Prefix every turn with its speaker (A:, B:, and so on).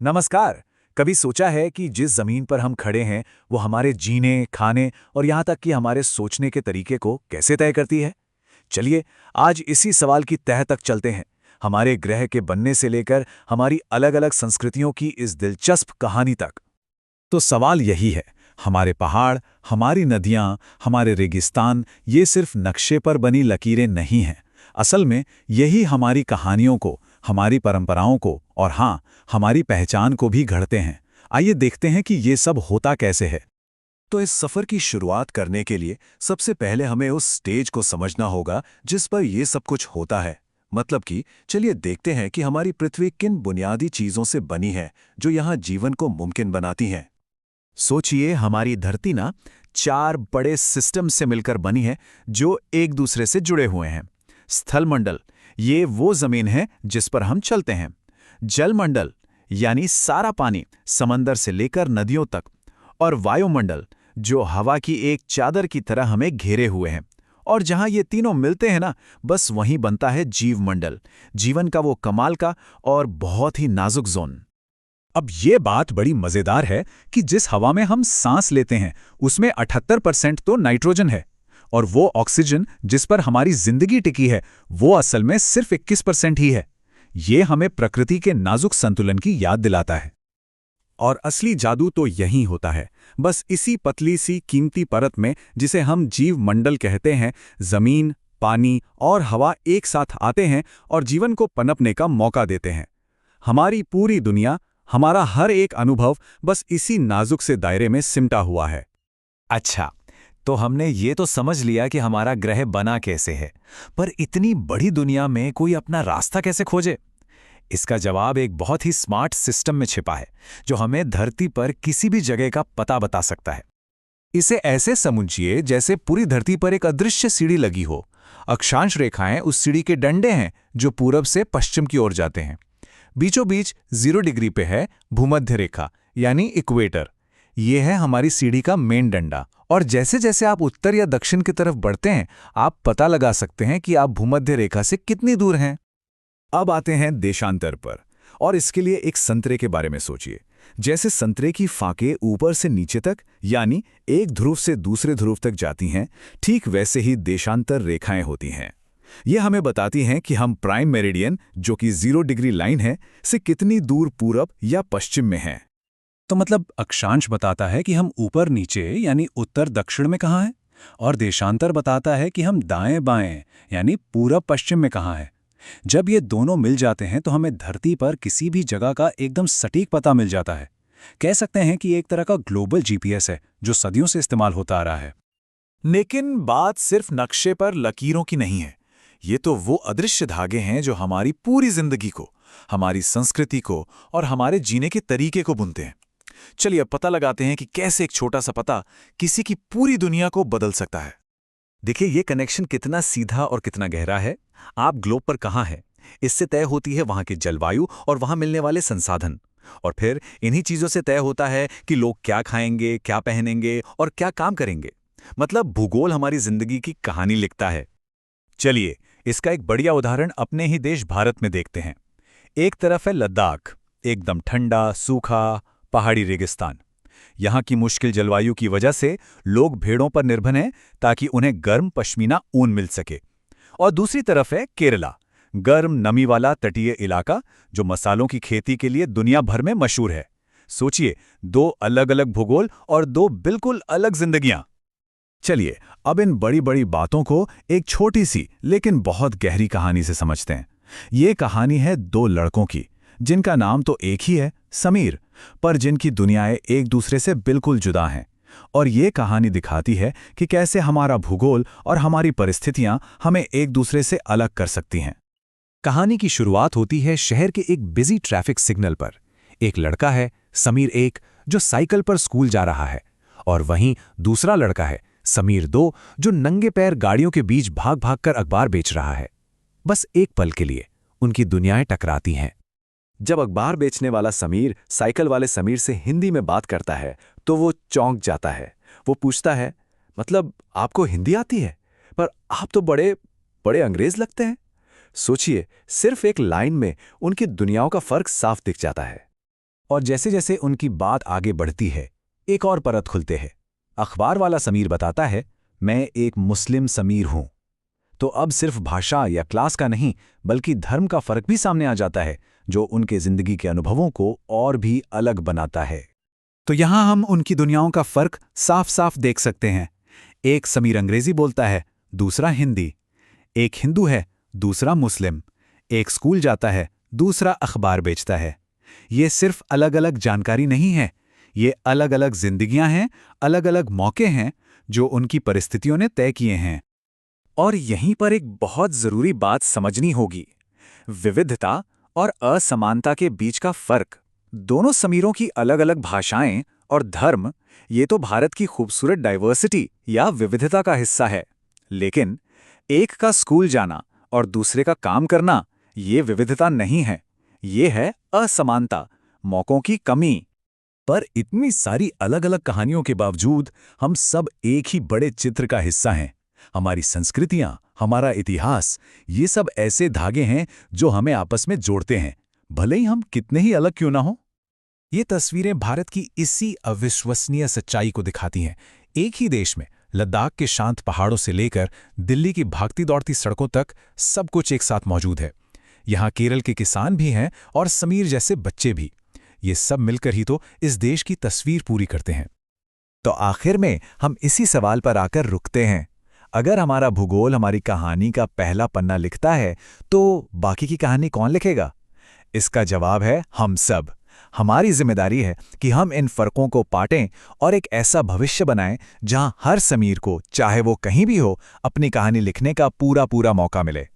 A: नमस्कार। कभी सोचा है कि जिस जमीन पर हम खड़े हैं वो हमारे जीने, खाने और यहाँ तक कि हमारे सोचने के तरीके को कैसे तय करती है? चलिए आज इसी सवाल की तह तक चलते हैं। हमारे ग्रह के बनने से लेकर हमारी अलग-अलग संस्कृतियों की इस दिलचस्प कहानी तक। तो सवाल यही है, हमारे पहाड़, हमारी नदियाँ, हमारे रेगिस्तान ये सिर्फ नक्शे पर बनी लकीरें नहीं हैं। असल में यही हमारी कहानियों को, हमारी परंपराओं को और हाँ, हमारी पहचान को भी गढ़ते हैं। आइए देखते हैं कि ये सब होता कैसे है। तो इस सफर की शुरुआत करने के लिए सबसे पहले हमें उस स्टेज को समझना होगा जिस पर ये सब कुछ होता है। मतलब कि चलिए देखते हैं कि हमारी पृथ्वी किन बुनियादी चीजों से बनी है जो यहाँ जीवन को मुमकिन बनाती हैं। सोचिए, हमारी धरती ना 4 बड़े सिस्टम से मिलकर बनी है जो एक दूसरे से जुड़े हुए हैं। स्थलमंडल, ये वो जमीन है जिस पर हम चलते हैं। जलमंडल यानी सारा पानी समंदर से लेकर नदियों तक। और वायुमंडल, जो हवा की एक चादर की तरह हमें घेरे हुए हैं। और जहां ये तीनों मिलते हैं ना, बस वहीं बनता है जीवमंडल, जीवन का वो कमाल का और बहुत ही नाजुक जोन। अब ये बात बड़ी मजेदार है कि जिस हवा में हम सांस लेते हैं उसमें 78% तो नाइट्रोजन है, और वो ऑक्सीजन जिस पर हमारी जिंदगी टिकी है वो असल में सिर्फ 21% ही है। ये हमें प्रकृति के नाजुक संतुलन की याद दिलाता है। और असली जादू तो यहीं होता है, बस इसी पतली सी कीमती परत में जिसे हम जीव मंडल कहते हैं। जमीन, पानी और हवा एक साथ आते हैं और जीवन को पनपने का मौका देते हैं। हमारी पूरी दुनिया, हमारा हर एक अनुभव बस इसी नाजुक से दायरे में सिमटा हुआ है। अच्छा, तो हमने ये तो समझ लिया कि हमारा ग्रह बना कैसे है, पर इतनी बड़ी दुनिया में कोई अपना रास्ता कैसे खोजे? इसका जवाब एक बहुत ही स्मार्ट सिस्टम में छिपा है जो हमें धरती पर किसी भी जगह का पता बता सकता है। इसे ऐसे समझिए जैसे पूरी धरती पर एक अदृश्य सीढ़ी लगी हो। अक्षांश रेखाएं उस सीढ़ी के डंडे हैं जो पूरब से पश्चिम की ओर जाते हैं। बीचों बीच 0 डिग्री पे है भूमध्य रेखा यानी इक्वेटर। ये है हमारी सीढ़ी का मेन डंडा। और जैसे जैसे आप उत्तर या दक्षिण की तरफ बढ़ते हैं, आप पता लगा सकते हैं कि आप भूमध्य रेखा से कितनी दूर हैं। अब आते हैं देशांतर पर, और इसके लिए एक संतरे के बारे में सोचिए। जैसे संतरे की फाके ऊपर से नीचे तक यानी एक ध्रुव से दूसरे ध्रुव तक जाती हैं, ठीक वैसे ही देशांतर रेखाएं होती हैं। ये हमें बताती हैं कि हम प्राइम मेरिडियन, जो कि 0 डिग्री लाइन है, से कितनी दूर पूरब या पश्चिम में हैं। तो मतलब अक्षांश बताता है कि हम ऊपर नीचे यानी उत्तर दक्षिण में कहाँ हैं, और देशांतर बताता है कि हम दाएं बाएं यानी पूरब पश्चिम में कहाँ हैं। जब ये दोनों मिल जाते हैं तो हमें धरती पर किसी भी जगह का एकदम सटीक पता मिल जाता है। कह सकते हैं कि एक तरह का ग्लोबल जीपीएस है जो सदियों से इस्तेमाल होता आ रहा है। लेकिन बात सिर्फ नक्शे पर लकीरों की नहीं है। ये तो वो अदृश्य धागे हैं जो हमारी पूरी जिंदगी को, हमारी संस्कृति को और हमारे जीने के तरीके को बुनते हैं। चलिए अब पता लगाते हैं कि कैसे एक छोटा सा पता किसी की पूरी दुनिया को बदल सकता है। देखिए ये कनेक्शन कितना सीधा और कितना गहरा है। आप ग्लोब पर कहाँ हैं, इससे तय होती है वहां की जलवायु और वहां मिलने वाले संसाधन। और फिर इन्हीं चीजों से तय होता है कि लोग क्या खाएंगे, क्या पहनेंगे और क्या काम करेंगे। मतलब भूगोल हमारी जिंदगी की कहानी लिखता है। चलिए इसका एक बढ़िया उदाहरण अपने ही देश भारत में देखते हैं। एक तरफ है लद्दाख, एकदम ठंडा, सूखा, पहाड़ी रेगिस्तान। यहाँ की मुश्किल जलवायु की वजह से लोग भेड़ों पर निर्भर हैं ताकि उन्हें गर्म पश्मीना ऊन मिल सके। और दूसरी तरफ है केरला, गर्म नमी वाला तटीय इलाका जो मसालों की खेती के लिए दुनिया भर में मशहूर है। सोचिए, 2 अलग अलग भूगोल और 2 बिल्कुल अलग जिंदगियां। चलिए अब इन बड़ी बड़ी बातों को एक छोटी सी लेकिन बहुत गहरी कहानी से समझते हैं। ये कहानी है 2 लड़कों की जिनका नाम तो एक ही है, समीर, पर जिनकी दुनियाएं एक दूसरे से बिल्कुल जुदा हैं। और ये कहानी दिखाती है कि कैसे हमारा भूगोल और हमारी परिस्थितियां हमें एक दूसरे से अलग कर सकती हैं। कहानी की शुरुआत होती है शहर के एक बिजी ट्रैफिक सिग्नल पर। एक लड़का है, समीर 1, जो साइकिल पर स्कूल जा रहा है, और वहीं दूसरा लड़का है, समीर 2, जो नंगे पैर गाड़ियों के बीच भाग भाग कर अखबार बेच रहा है। बस एक पल के लिए उनकी दुनियाएं टकराती हैं। जब अखबार बेचने वाला समीर साइकिल वाले समीर से हिंदी में बात करता है तो वो चौंक जाता है। वो पूछता है, मतलब आपको हिंदी आती है? पर आप तो बड़े बड़े अंग्रेज लगते हैं। सोचिए, सिर्फ एक लाइन में उनकी दुनियाओं का फर्क साफ दिख जाता है।
B: और जैसे जैसे उनकी बात आगे बढ़ती है, एक और परत खुलते है। अखबार वाला समीर बताता है, मैं एक मुस्लिम समीर हूं। तो अब सिर्फ भाषा या क्लास का नहीं, बल्कि धर्म का फर्क भी सामने आ जाता है, जो उनके जिंदगी के अनुभवों को और भी अलग बनाता है।
A: तो यहां हम उनकी दुनियाओं का फर्क साफ साफ देख सकते हैं। एक समीर अंग्रेजी बोलता है, दूसरा हिंदी। एक हिंदू है, दूसरा मुस्लिम। एक स्कूल जाता है, दूसरा अखबार बेचता है। ये सिर्फ अलग अलग जानकारी नहीं है, ये अलग अलग जिंदगियां हैं, अलग अलग मौके हैं जो उनकी परिस्थितियों ने तय किए हैं। और यहीं पर एक बहुत जरूरी बात समझनी होगी, विविधता और असमानता के बीच का फर्क। दोनों समीरों की अलग अलग भाषाएं और धर्म, ये तो भारत की खूबसूरत डाइवर्सिटी या विविधता का हिस्सा है। लेकिन एक का स्कूल जाना और दूसरे का काम करना, ये विविधता नहीं है, ये है असमानता, मौकों की कमी।
B: पर इतनी सारी अलग अलग कहानियों के बावजूद हम सब एक ही बड़े चित्र का हिस्सा हैं। हमारी संस्कृतियां, हमारा इतिहास, ये सब ऐसे धागे हैं जो हमें आपस में जोड़ते हैं, भले ही हम कितने ही अलग क्यों ना हो।
A: ये तस्वीरें भारत की इसी अविश्वसनीय सच्चाई को दिखाती हैं। एक ही देश में लद्दाख के शांत पहाड़ों से लेकर दिल्ली की भागती दौड़ती सड़कों तक सब कुछ एक साथ मौजूद है। यहाँ केरल के किसान भी हैं और समीर जैसे बच्चे भी। ये सब मिलकर ही तो इस देश की तस्वीर पूरी करते हैं। तो आखिर में हम इसी सवाल पर आकर रुकते हैं। अगर हमारा भूगोल हमारी कहानी का पहला पन्ना लिखता है, तो बाकी की कहानी कौन लिखेगा? इसका जवाब है हम सब। हमारी जिम्मेदारी है कि हम इन फर्कों को पाटें और एक ऐसा भविष्य बनाएं जहां हर समीर को, चाहे वो कहीं भी हो, अपनी कहानी लिखने का पूरा पूरा मौका मिले।